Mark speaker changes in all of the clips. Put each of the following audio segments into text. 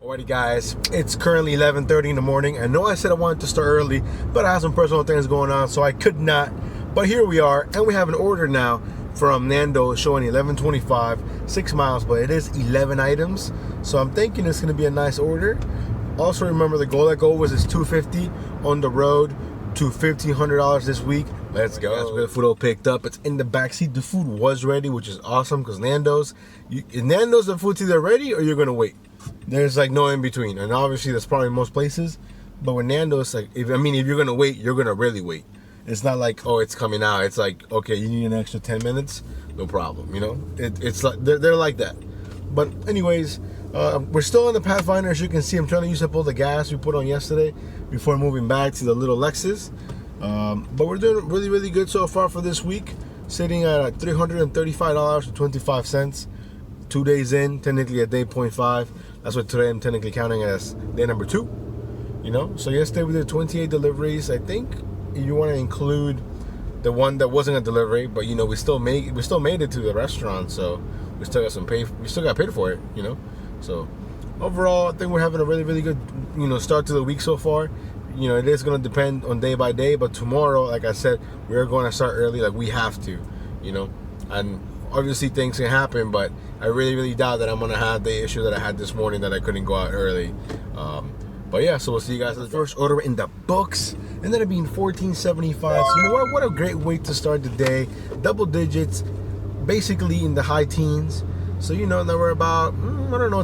Speaker 1: Alrighty guys, it's currently 11:30 in the morning. I know I said I wanted to start early, but I have some personal things going on, so I could not. But here we are, and we have an order now from Nando's showing 11:25, 6 miles, but it is 11 items. So I'm thinking it's gonna be a nice order. Also remember the goal that was is $250 on the road to $1,500 this week. Let's go. That's where the food all picked up. It's in the back seat. The food was ready, which is awesome because Nando's, the food's either ready or you're gonna wait. There's like no in between, and obviously that's probably most places. But with Nando's, like if you're gonna wait, you're gonna really wait. It's not like, oh, it's coming out. It's like, okay, you need an extra 10 minutes, no problem. You know, it's like they're like that. But anyways, we're still in the Pathfinder. As you can see, I'm trying to use up all the gas we put on yesterday before moving back to the little Lexus. But we're doing really good so far for this week, sitting at $335.25. 2 days in, technically a day 0.5. That's what today I'm technically counting as day number 2. You know, so yesterday we did 28 deliveries. I think you want to include the one that wasn't a delivery, but you know we still made it to the restaurant, so we still got paid for it. You know, so overall I think we're having a really good start to the week so far. You know, it is going to depend on day by day, but tomorrow, like I said, we're going to start early, like we have to. You know, and obviously things can happen, but I really doubt that I'm gonna have the issue that I had this morning that I couldn't go out early. But yeah, so we'll see you guys. The first order in the books ended up being $14.75. So you know what a great way to start the day. Double digits, basically in the high teens. So you know that we're about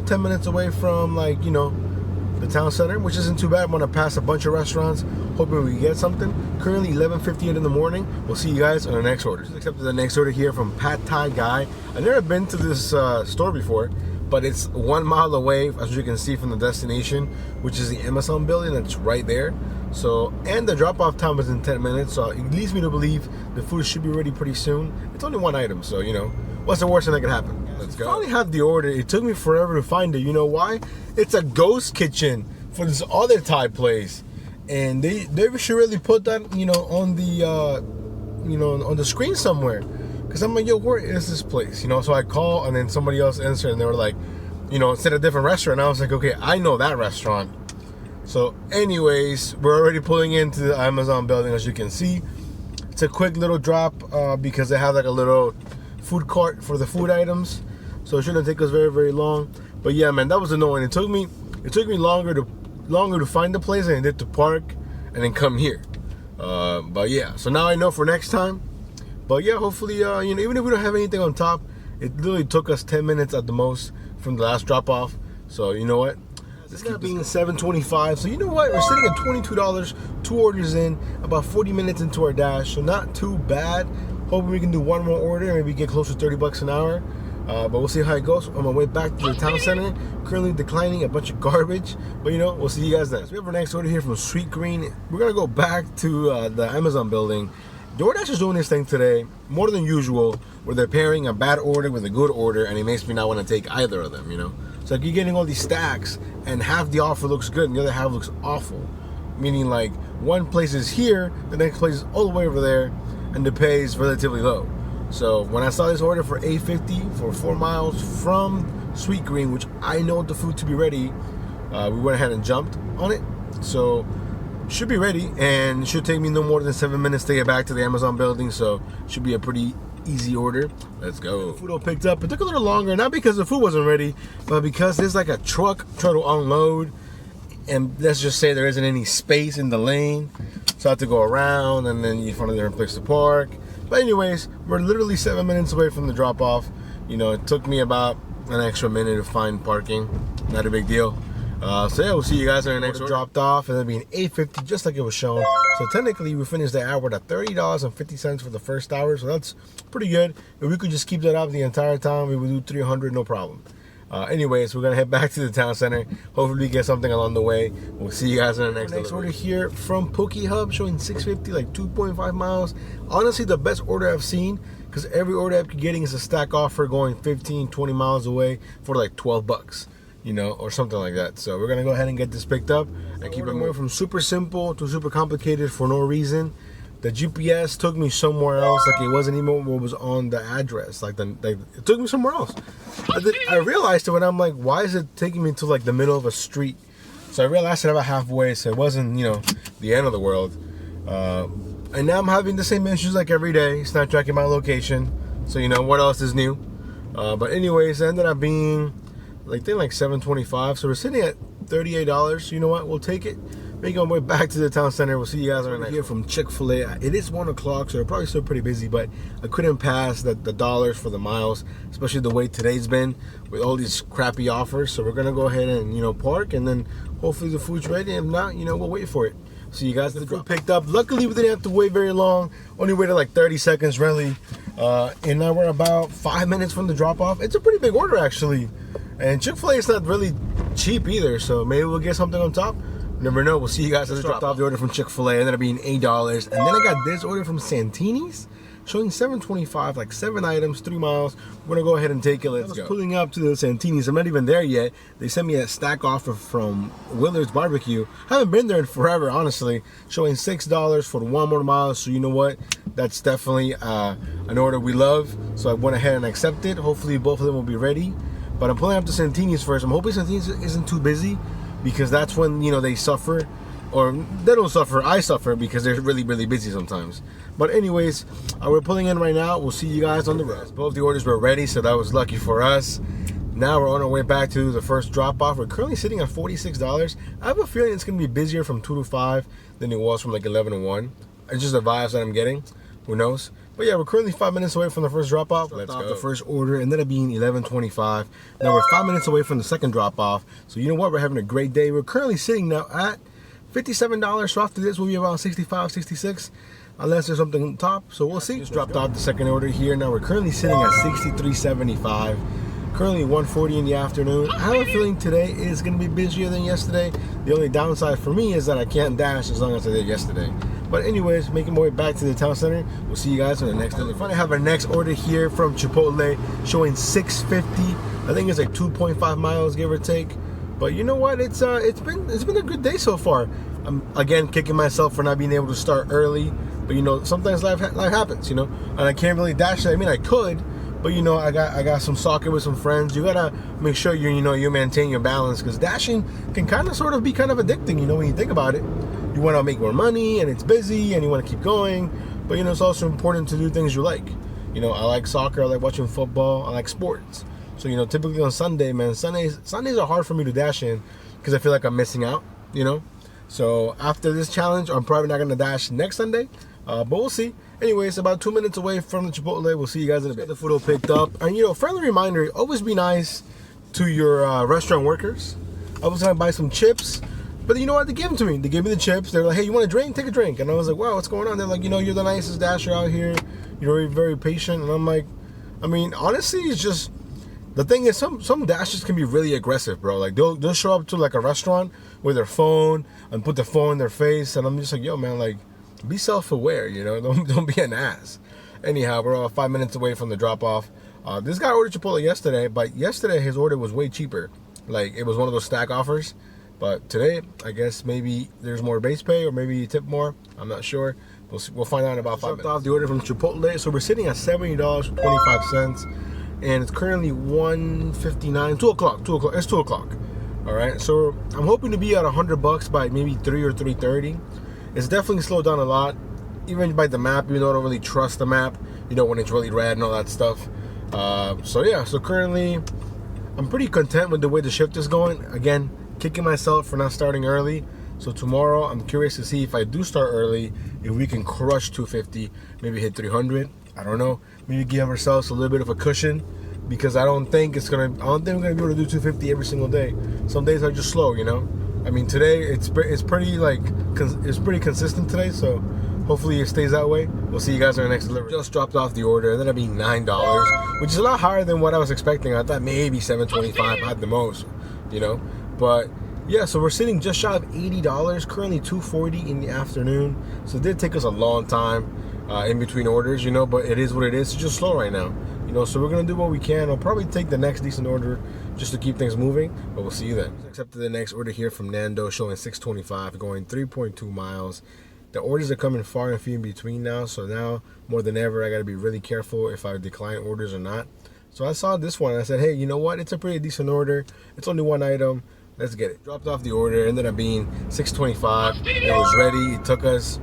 Speaker 1: 10 minutes away from the town center, which isn't too bad. I'm gonna pass a bunch of restaurants, hoping we get something. Currently 11:58 in the morning. We'll see you guys on the next order. Accepted the next order here from Pad Thai Guy. I've never been to this store before, but it's 1 mile away, as you can see from the destination, which is the Amazon building that's right there. So, and the drop-off time is in 10 minutes, so it leads me to believe the food should be ready pretty soon. It's only one item, so you know, what's the worst thing that could happen? Let's go. I finally have the order. It took me forever to find it. You know why? It's a ghost kitchen for this other Thai place, and they should really put that on the on the screen somewhere. Cause I'm like, yo, where is this place? You know, so I call and then somebody else answered, and they were like, it's at a different restaurant. I was like, okay, I know that restaurant. So, anyways, we're already pulling into the Amazon building, as you can see. It's a quick little drop because they have like a little food cart for the food items, so it shouldn't take us very long. But yeah, man, that was annoying. It took me longer to find the place than it did to park and then come here. But yeah, so now I know for next time. But yeah, hopefully even if we don't have anything on top, it literally took us 10 minutes at the most from the last drop off. So you know what, this got being $7.25. So you know what, we're sitting at $22, 2 orders in, about 40 minutes into our dash, so not too bad. Hoping we can do one more order, maybe get close to $30 an hour. But we'll see how it goes. On my way back to the town center, currently declining a bunch of garbage. But we'll see you guys then. So we have our next order here from Sweet Green. We're gonna go back to the Amazon building. DoorDash is doing this thing today more than usual, where they're pairing a bad order with a good order, and it makes me not want to take either of them. So like you're getting all these stacks, and half the offer looks good, and the other half looks awful. Meaning like one place is here, the next place is all the way over there, and the pay is relatively low. So when I saw this order for $8.50 for 4 miles from Sweet Green, which I know the food to be ready, we went ahead and jumped on it. So should be ready, and it should take me no more than 7 minutes to get back to the Amazon building. So should be a pretty easy order. Let's go. The food all picked up. It took a little longer, not because the food wasn't ready, but because there's like a truck trying to unload, and let's just say there isn't any space in the lane, so I have to go around, and then you find a different place to park. But anyways, we're literally 7 minutes away from the drop off. It took me about an extra minute to find parking. Not a big deal. So yeah, we'll see you guys in the next order. Dropped off, and then being $8.50, just like it was shown. So technically, we finished the hour at $30.50 for the first hour. So that's pretty good. If we could just keep that up the entire time, we would do $300, no problem. Anyways, we're gonna head back to the town center. Hopefully we get something along the way. We'll see you guys in the next order here from Poke Hub, showing $6.50, like 2.5 miles. Honestly, the best order I've seen, because every order I'm getting is a stack offer going 15-20 miles away for like $12, or something like that. So we're gonna go ahead and get this picked up and keep it moving from super simple to super complicated for no reason. the GPS took me somewhere else. Like it wasn't even what was on the address. Like it took me somewhere else. I realized it when I'm like, why is it taking me to like the middle of a street? So I realized it about halfway, so it wasn't, you know, the end of the world. And now I'm having the same issues like every day. It's not tracking my location. So, you know, what else is new? But anyways, it ended up being, like, I think like $7.25. So we're sitting at $38. You know what? We'll take it. Making our way back to the town center. We'll see you guys on the next. Here from Chick-fil-A. It is 1 o'clock, so we're probably still pretty busy, but I couldn't pass the dollars for the miles, especially the way today's been with all these crappy offers. So we're gonna go ahead and, you know, park, and then hopefully the food's ready. If not, you know, we'll wait for it. So you guys, the food picked up. Luckily, we didn't have to wait very long. Only waited like 30 seconds, really. And now we're about 5 minutes from the drop-off. It's a pretty big order, actually. And Chick-fil-A is not really cheap either, so maybe we'll get something on top. Never know. We'll see you guys as I dropped off the order from Chick-fil-A. Ended up being $8. And then I got this order from Santini's, showing $7.25, like 7 items, 3 miles. We're gonna go ahead and take it. Let's go. Pulling up to the Santini's. I'm not even there yet. They sent me a stack offer from Willard's Barbecue. Haven't been there in forever, honestly. Showing $6 for 1 more mile. So you know what? That's definitely an order we love. So I went ahead and accepted. Hopefully both of them will be ready. But I'm pulling up to Santini's first. I'm hoping Santini's isn't too busy, because that's when, you know, they suffer. Or they don't suffer, I suffer, because they're really, really busy sometimes. But anyways, we're pulling in right now. We'll see you guys on the road. Both the orders were ready, so that was lucky for us. Now we're on our way back to the first drop-off. We're currently sitting at $46. I have a feeling it's going to be busier from 2 to 5 than it was from like 11 to 1. It's just the vibes that I'm getting. Who knows? But yeah, we're currently 5 minutes away from the first drop-off. Let's go. The first order ended up being $11.25. Now we're 5 minutes away from the second drop-off. So you know what? We're having a great day. We're currently sitting now at $57. So after this, we'll be around 65, 66, unless there's something on top. So we'll see. Just dropped off the second order here. Now we're currently sitting at $63.75. Currently 1:40 in the afternoon. I have a feeling today is going to be busier than yesterday. The only downside for me is that I can't dash as long as I did yesterday. But anyways, making my way back to the town center. We'll see you guys on the next delivery. Finally have our next order here from Chipotle, showing $6.50. I think it's like 2.5 miles, give or take. But you know what? It's been a good day so far. I'm again kicking myself for not being able to start early. But you know, sometimes life happens, you know, and I can't really dash it. I mean, I could. But you know, I got some soccer with some friends. You gotta make sure you maintain your balance, because dashing can kind of sort of be kind of addicting. You know, when you think about it, you want to make more money and it's busy and you want to keep going. But you know, it's also important to do things you like. You know, I like soccer. I like watching football. I like sports. So you know, typically on Sunday, man, Sundays are hard for me to dash in because I feel like I'm missing out. You know, so after this challenge, I'm probably not gonna dash next Sunday. But we'll see. Anyways, about 2 minutes away from the Chipotle. We'll see you guys in a bit. The food all picked up. And, you know, friendly reminder, always be nice to your restaurant workers. I was going to buy some chips, but you know what? They gave them to me. They gave me the chips. They were like, hey, you want a drink? Take a drink. And I was like, wow, what's going on? They're like, you know, you're the nicest dasher out here. You're very, very patient. And I'm like, I mean, honestly, it's just, the thing is, some dashers can be really aggressive, bro. Like, they'll show up to, like, a restaurant with their phone and put the phone in their face. And I'm just like, yo, man, like, be self-aware, you know, don't be an ass. Anyhow, we're all 5 minutes away from the drop-off. This guy ordered Chipotle yesterday, but yesterday his order was way cheaper. Like, it was one of those stack offers. But today, I guess maybe there's more base pay, or maybe you tip more. I'm not sure. We'll find out in about 5 minutes. Dropped off the order from Chipotle, so we're sitting at $70.25, and it's currently 1:59, 2 o'clock. It's 2 o'clock. All right, so I'm hoping to be at $100 by maybe 3 or 3:30. It's definitely slowed down a lot, even by the map, even though I don't really trust the map, you know, when it's really red and all that stuff. So yeah, so currently, I'm pretty content with the way the shift is going. Again, kicking myself for not starting early. So tomorrow, I'm curious to see if I do start early, if we can crush 250, maybe hit 300. I don't know. Maybe give ourselves a little bit of a cushion, because I don't think we're gonna be able to do 250 every single day. Some days are just slow, you know. I mean, today it's pretty consistent today, so hopefully it stays that way. We'll see you guys on the next delivery. Just dropped off the order. It ended up being $9, which is a lot higher than what I was expecting. I thought maybe $7.25 at the most, you know. But yeah, so we're sitting just shy of $80. Currently $2:40 in the afternoon. So it did take us a long time in between orders, you know. But it is what it is. It's just slow right now, you know. So we're gonna do what we can. I'll probably take the next decent order just to keep things moving, but we'll see you then. Accepted the next order here from Nando, showing $6.25, going 3.2 miles. The orders are coming far and few in between now, so now more than ever I got to be really careful if I decline orders or not. So I saw this one and I said, hey, you know what, it's a pretty decent order, it's only one item, let's get it. Dropped off the order, ended up being $6.25. It was ready. It took us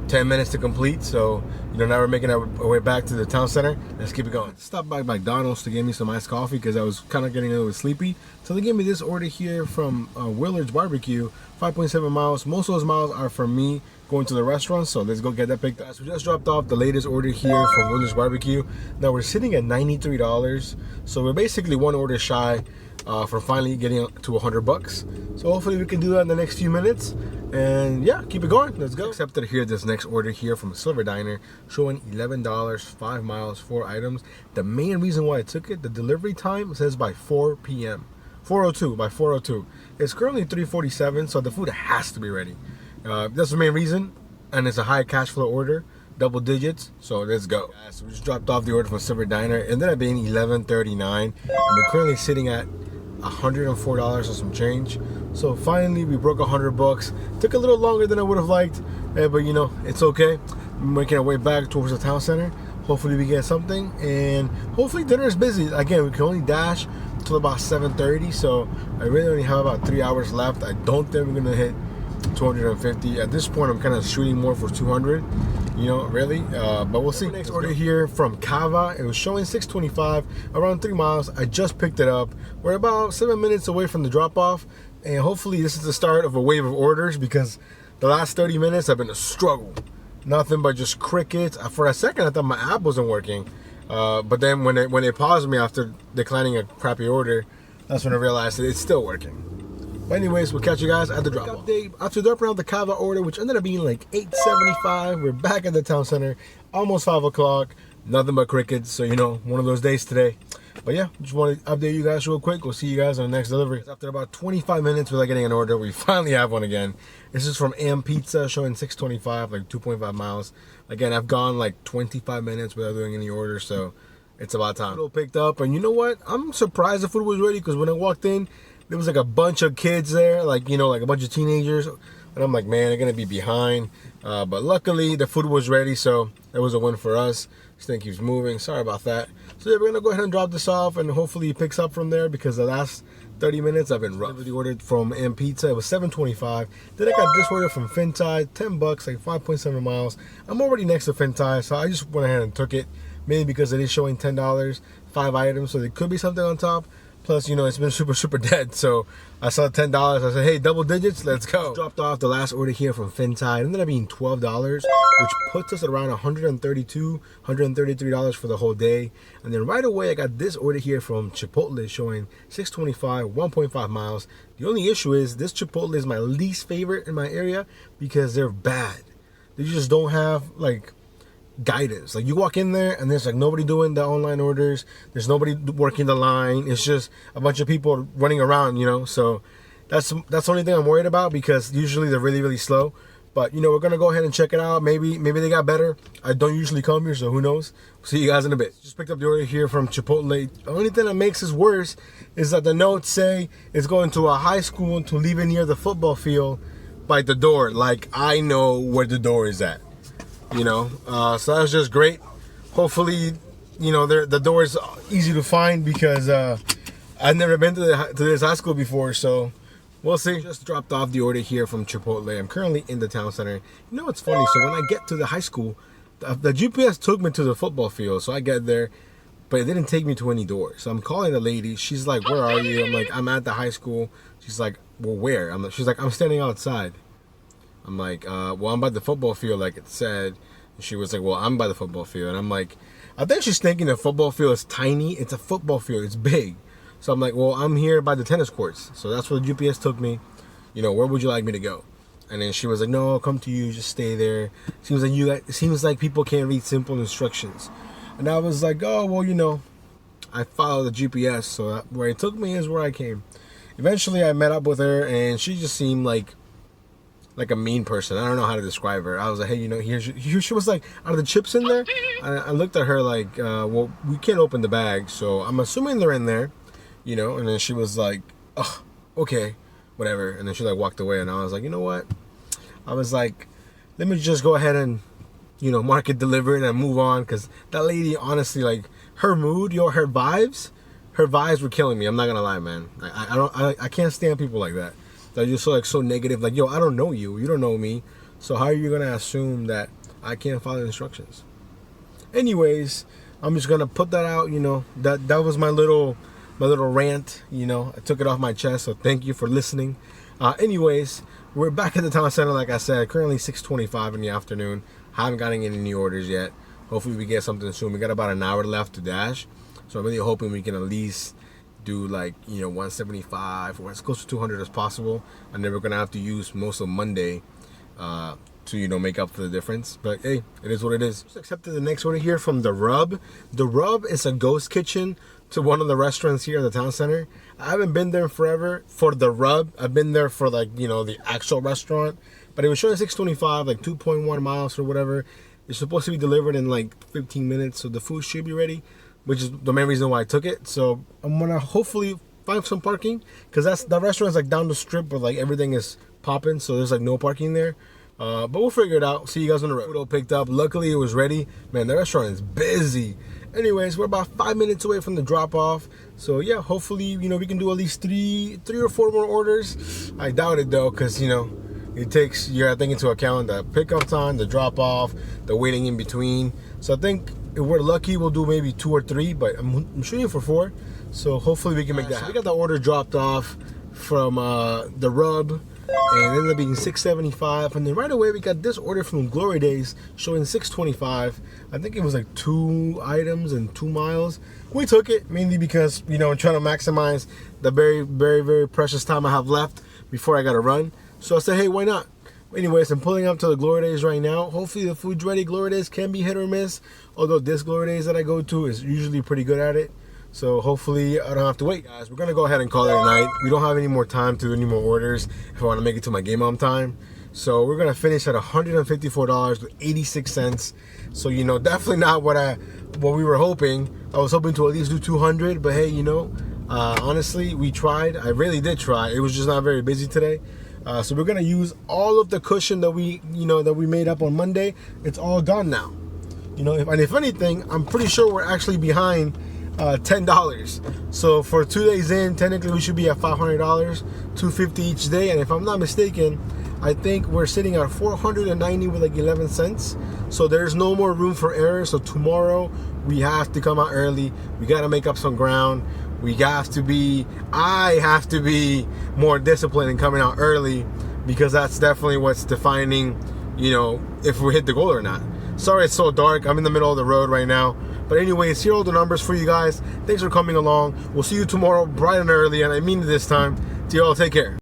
Speaker 1: 10 minutes to complete, so now we're making our way back to the town center. Let's keep it going. Stopped by McDonald's to get me some iced coffee because I was kind of getting a little sleepy. So they gave me this order here from Willard's Barbecue, 5.7 miles. Most of those miles are from me going to the restaurant, so let's go get that picked up. So we just dropped off the latest order here from Willard's Barbecue. Now we're sitting at $93, so we're basically one order shy from finally getting to $100. So hopefully we can do that in the next few minutes, and yeah, keep it going. Let's go. Accepted here this next order here from Silver Diner, showing $11, 5 miles, 4 items. The main reason why I took it, the delivery time says by 4 p.m. 4:02, by 4:02. It's currently 3:47, so the food has to be ready. That's the main reason, and it's a high cash flow order, double digits, so let's go. So we just dropped off the order from Silver Diner, and ended up being $11.39, and we're currently sitting at $104 and some change. So finally we broke $100. Took a little longer than I would have liked, but it's okay. We're making our way back towards the town center. Hopefully we get something, and hopefully dinner is busy. Again, we can only dash till about 7:30, so I really only have about 3 hours left. I don't think we're gonna hit 250 at this point. I'm kind of shooting more for 200, really, but we'll see. Next order here from Cava, it was showing $6.25, around 3 miles. I just picked it up. We're about 7 minutes away from the drop off, and hopefully this is the start of a wave of orders, because the last 30 minutes have been a struggle. Nothing but just crickets. For a second I thought my app wasn't working, but then when they paused me after declining a crappy order, that's when I realized that it's still working. But anyways, we'll catch you guys at the drop off. After dropping out the Cava order, which ended up being like $8.75, we're back at the town center, almost 5 o'clock, nothing but crickets, so one of those days today. But yeah, just want to update you guys real quick. We'll see you guys on the next delivery. After about 25 minutes without getting an order, we finally have one again. This is from Am Pizza, showing $6.25, like 2.5 miles. Again, I've gone like 25 minutes without doing any orders, so it's about time. Food picked up, and you know what? I'm surprised the food was ready, because when I walked in, there was like a bunch of kids there, like a bunch of teenagers, and I'm like, man, they're gonna be behind. But luckily the food was ready, so that was a win for us. This thing keeps moving, sorry about that. So yeah, we're gonna go ahead and drop this off, and hopefully it picks up from there, because the last 30 minutes I've been rough. The order from M Pizza, it was $7.25. Then I got this order from Fintai, $10, like 5.7 miles. I'm already next to Fintai, so I just went ahead and took it, mainly because it is showing $10, 5 items, so there could be something on top. Plus, it's been super dead, so I saw $10. I said, hey, double digits, let's go. Just dropped off the last order here from Fintai. It ended up being $12, which puts us at around $132, $133 for the whole day. And then right away, I got this order here from Chipotle, showing $6.25, 1.5 miles. The only issue is this Chipotle is my least favorite in my area, because they're bad. They just don't have guidance. Like, you walk in there and there's nobody doing the online orders, there's nobody working the line, it's just a bunch of people running around, so that's the only thing I'm worried about, because usually they're really slow. But we're gonna go ahead and check it out. Maybe they got better. I don't usually come here, so who knows. See you guys in a bit. Just picked up the order here from Chipotle. The only thing that makes this worse is that the notes say it's going to a high school to leave it near the football field by the door. Like, I know where the door is at. So that was just great. Hopefully, the door is easy to find, because I've never been to this high school before, so we'll see. Just dropped off the order here from Chipotle. I'm currently in the town center. It's funny, so when I get to the high school, the GPS took me to the football field, so I get there, but it didn't take me to any doors. So I'm calling the lady. She's like, where are you? I'm like, I'm at the high school. She's like, well, where? She's like, I'm standing outside. I'm like, well, I'm by the football field, like it said. And she was like, well, I'm by the football field. And I'm like, I think she's thinking the football field is tiny. It's a football field. It's big. So I'm like, well, I'm here by the tennis courts. So that's where the GPS took me. Where would you like me to go? And then she was like, no, I'll come to you. Just stay there. It seems like people can't read simple instructions. And I was like, oh, well, I follow the GPS. So where it took me is where I came. Eventually, I met up with her, and she just seemed like a mean person. I don't know how to describe her. I was like, hey, here she was like, out of the chips in there. I looked at her like, well, we can't open the bag, so I'm assuming they're in there, and then she was like, oh, okay, whatever. And then she walked away, and I was like, you know what? I was like, let me just go ahead and, mark it delivered and move on. Because that lady, honestly, like, her mood, her vibes were killing me. I'm not gonna lie, man. I can't stand people like that. They're just so negative. Like, yo, I don't know you. You don't know me. So how are you gonna assume that I can't follow instructions? Anyways, I'm just gonna put that out. That was my little rant. I took it off my chest. So thank you for listening. Anyways, we're back at the town center. Like I said, currently 6:25 in the afternoon. Haven't gotten any orders yet. Hopefully we get something soon. We got about an hour left to dash. So I'm really hoping we can at least do 175 or as close to 200 as possible. And then we're gonna have to use most of Monday to make up for the difference. But hey, it is what it is. Just accepted the next order here from The Rub. The Rub is a ghost kitchen to one of the restaurants here in the town center. I haven't been there forever for The Rub. I've been there for the actual restaurant, but it was showing 625, 2.1 miles or whatever. It's supposed to be delivered in 15 minutes, so the food should be ready, which is the main reason why I took it. So I'm gonna hopefully find some parking, because that restaurant's down the strip where everything is popping, so there's no parking there. But we'll figure it out. See you guys on the road. Food all picked up. Luckily it was ready. Man, the restaurant is busy. Anyways, we're about 5 minutes away from the drop off. So yeah, hopefully we can do at least three or four more orders. I doubt it though, because it takes into account the pickup time, the drop off, the waiting in between. So I think if we're lucky, we'll do maybe 2 or 3, but I'm shooting for 4. So hopefully we can make that happen. We got the order dropped off from The Rub, and it ended up being $6.75. And then right away we got this order from Glory Days showing $6.25. I think it was 2 items and 2 miles. We took it mainly because I'm trying to maximize the very, very, very precious time I have left before I gotta run. So I said, hey, why not? Anyways, I'm pulling up to the Glory Days right now. Hopefully the food's ready. Glory Days can be hit or miss, although this Glory Days that I go to is usually pretty good at it. So hopefully I don't have to wait. Guys, we're gonna go ahead and call it a night. We don't have any more time to do any more orders if I want to make it to my game on time. So we're gonna finish at $154 with 86 cents. So definitely not what we were hoping. I was hoping to at least do 200, but hey, honestly, we tried. I really did try. It was just not very busy today. So we're gonna use all of the cushion that we made up on Monday. It's all gone now. If anything, I'm pretty sure we're actually behind $10. So for 2 days in, technically we should be at $500, $250 each day. And if I'm not mistaken, I think we're sitting at $490 with 11 cents. So there's no more room for error. So tomorrow we have to come out early. We got to make up some ground. I have to be more disciplined in coming out early, because that's definitely what's defining, if we hit the goal or not. Sorry it's so dark. I'm in the middle of the road right now. But anyways, here are all the numbers for you guys. Thanks for coming along. We'll see you tomorrow bright and early, and I mean it this time. See you all. Take care.